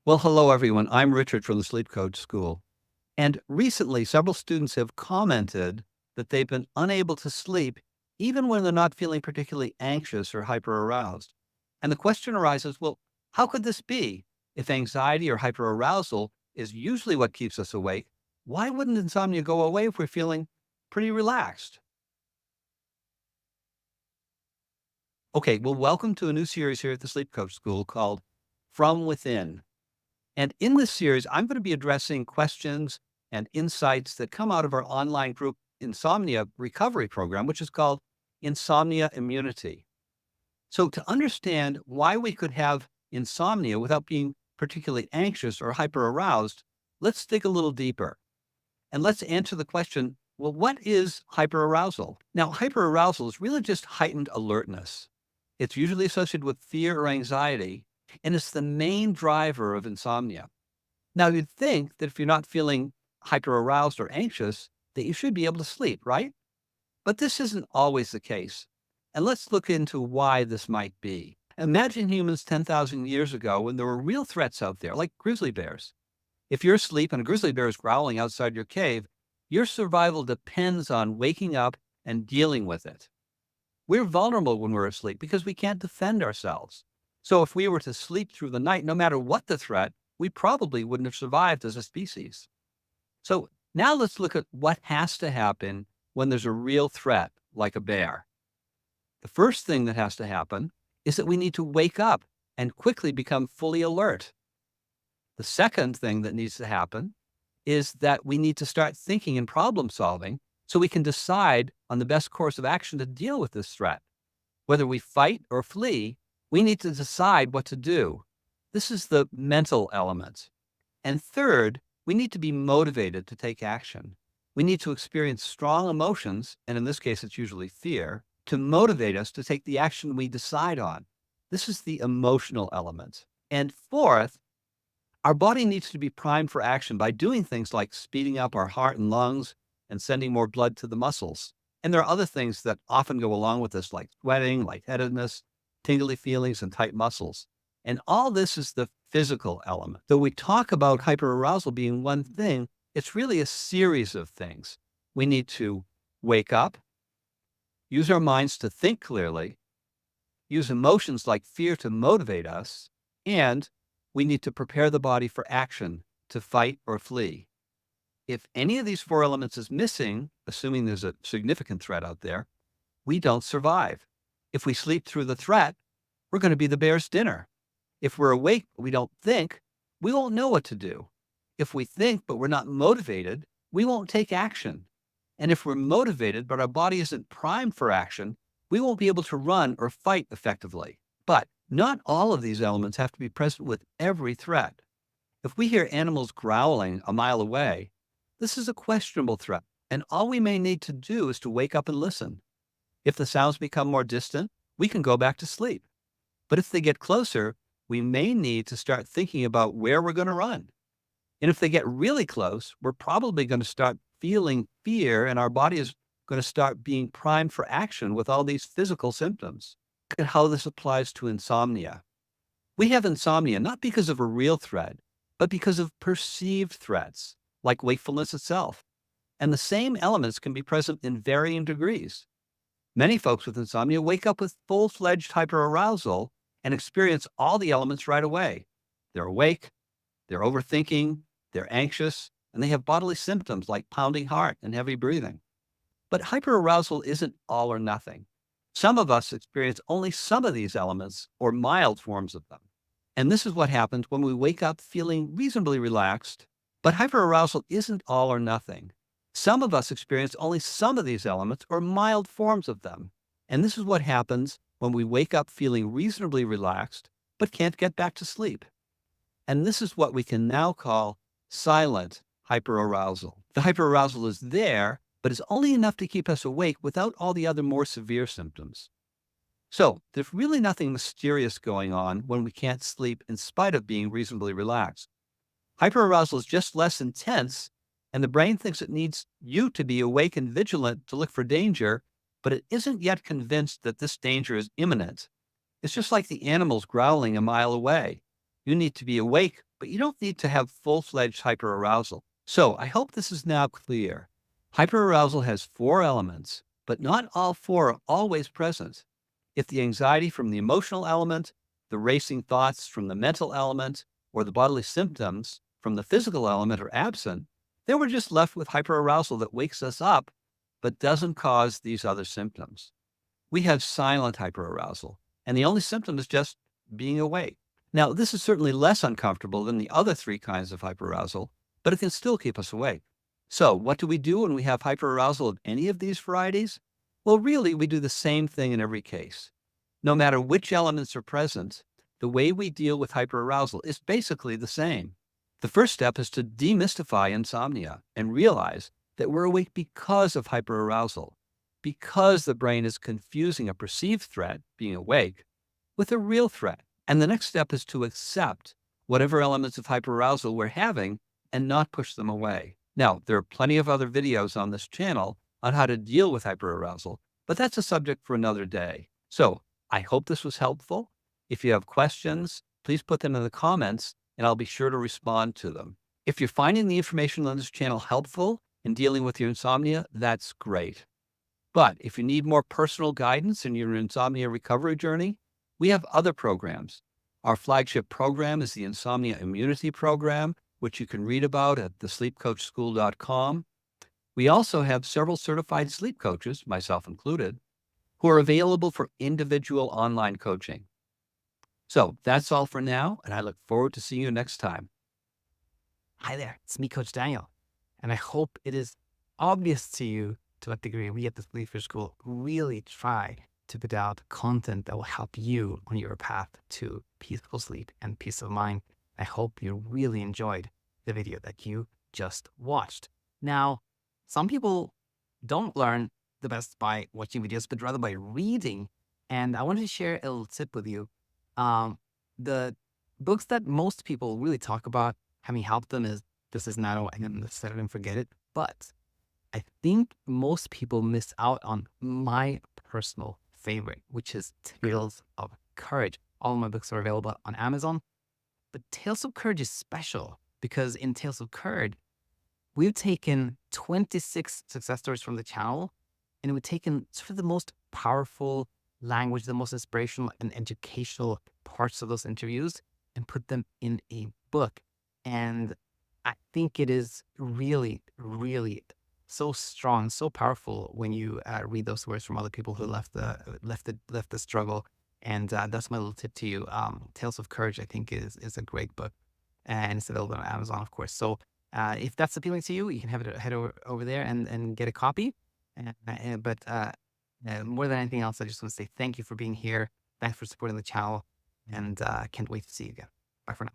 Well, hello, everyone. I'm Richard from the Sleep Coach School. And recently, several students have commented that they've been unable to sleep even when they're not feeling particularly anxious or hyperaroused. And the question arises, well, how could this be? If anxiety or hyperarousal is usually what keeps us awake, why wouldn't insomnia go away if we're feeling pretty relaxed? Okay, well, welcome to a new series here at the Sleep Coach School called From Within. And in this series, I'm going to be addressing questions and insights that come out of our online group insomnia recovery program, which is called Insomnia Immunity. So to understand why we could have insomnia without being particularly anxious or hyperaroused, let's dig a little deeper and let's answer the question, well, what is hyperarousal? Now, hyperarousal is really just heightened alertness. It's usually associated with fear or anxiety, and it's the main driver of insomnia. Now, you'd think that if you're not feeling hyperaroused or anxious, that you should be able to sleep, right? But this isn't always the case. And let's look into why this might be. Imagine humans 10,000 years ago when there were real threats out there, like grizzly bears. If you're asleep and a grizzly bear is growling outside your cave, your survival depends on waking up and dealing with it. We're vulnerable when we're asleep because we can't defend ourselves. So if we were to sleep through the night, no matter what the threat, we probably wouldn't have survived as a species. So now let's look at what has to happen when there's a real threat, like a bear. The first thing that has to happen is that we need to wake up and quickly become fully alert. The second thing that needs to happen is that we need to start thinking and problem solving so we can decide on the best course of action to deal with this threat. Whether we fight or flee, we need to decide what to do. This is the mental element. And third, we need to be motivated to take action. We need to experience strong emotions, and in this case, it's usually fear, to motivate us to take the action we decide on. This is the emotional element. And fourth, our body needs to be primed for action by doing things like speeding up our heart and lungs and sending more blood to the muscles. And there are other things that often go along with this, like sweating, lightheadedness, tingly feelings, and tight muscles. And all this is the physical element. Though we talk about hyperarousal being one thing, it's really a series of things. We need to wake up, use our minds to think clearly, use emotions like fear to motivate us, and we need to prepare the body for action to fight or flee. If any of these four elements is missing, assuming there's a significant threat out there, we don't survive. If we sleep through the threat, we're going to be the bear's dinner. If we're awake but we don't think, we won't know what to do. If we think but we're not motivated, we won't take action. And if we're motivated but our body isn't primed for action, we won't be able to run or fight effectively. But not all of these elements have to be present with every threat. If we hear animals growling a mile away, this is a questionable threat, and all we may need to do is to wake up and listen. If the sounds become more distant, we can go back to sleep. But if they get closer, we may need to start thinking about where we're going to run. And if they get really close, we're probably going to start feeling fear, and our body is going to start being primed for action with all these physical symptoms. Look at how this applies to insomnia. We have insomnia not because of a real threat, but because of perceived threats, like wakefulness itself. And the same elements can be present in varying degrees. Many folks with insomnia wake up with full-fledged hyperarousal and experience all the elements right away. They're awake, they're overthinking, they're anxious, and they have bodily symptoms like pounding heart and heavy breathing. But hyperarousal isn't all or nothing. Some of us experience only some of these elements or mild forms of them. And this is what happens when we wake up feeling reasonably relaxed. But hyperarousal isn't all or nothing. Some of us experience only some of these elements or mild forms of them. And this is what happens when we wake up feeling reasonably relaxed, but can't get back to sleep. And this is what we can now call silent hyperarousal. The hyperarousal is there, but it's only enough to keep us awake without all the other more severe symptoms. So there's really nothing mysterious going on when we can't sleep in spite of being reasonably relaxed. Hyperarousal is just less intense, and the brain thinks it needs you to be awake and vigilant to look for danger, but it isn't yet convinced that this danger is imminent. It's just like the animals growling a mile away. You need to be awake but you don't need to have full-fledged hyperarousal. So I hope this is now clear. Hyperarousal has 4 elements, but not all 4 are always present. If the anxiety from the emotional element, the racing thoughts from the mental element, or the bodily symptoms from the physical element are absent, then we're just left with hyperarousal that wakes us up, but doesn't cause these other symptoms. We have silent hyperarousal, and the only symptom is just being awake. Now, this is certainly less uncomfortable than the other 3 kinds of hyperarousal, but it can still keep us awake. So what do we do when we have hyperarousal of any of these varieties? Well, really, we do the same thing in every case. No matter which elements are present, the way we deal with hyperarousal is basically the same. The first step is to demystify insomnia and realize that we're awake because of hyperarousal, because the brain is confusing a perceived threat, being awake, with a real threat. And the next step is to accept whatever elements of hyperarousal we're having and not push them away. Now, there are plenty of other videos on this channel on how to deal with hyperarousal, but that's a subject for another day. So I hope this was helpful. If you have questions, please put them in the comments and I'll be sure to respond to them. If you're finding the information on this channel helpful in dealing with your insomnia, that's great. But if you need more personal guidance in your insomnia recovery journey, we have other programs. Our flagship program is the Insomnia Immunity program, which you can read about at thesleepcoachschool.com. We also have several certified sleep coaches, myself included, who are available for individual online coaching. So that's all for now, and I look forward to seeing you next time. Hi there, it's me, Coach Daniel, and I hope it is obvious to you to what degree we at the Sleep Coach School really try to put out content that will help you on your path to peaceful sleep and peace of mind. I hope you really enjoyed the video that you just watched. Now, some people don't learn the best by watching videos, but rather by reading. And I wanted to share a little tip with you. The books that most people really talk about having helped them is This Is Narrow and Set It and Forget It. But I think most people miss out on my personal favorite, which is Tales of Courage. All my books are available on Amazon. But Tales of Courage is special because in Tales of Courage, we've taken 26 success stories from the channel and we've taken sort of the most powerful language, the most inspirational and educational parts of those interviews and put them in a book. And I think it is really, really so strong, so powerful when you read those words from other people who left the struggle. And that's my little tip to you. Tales of Courage, I think, is a great book, and it's available on Amazon, of course. So if that's appealing to you, you can head over there and get a copy. But more than anything else, I just want to say thank you for being here. Thanks for supporting the channel, and can't wait to see you again. Bye for now.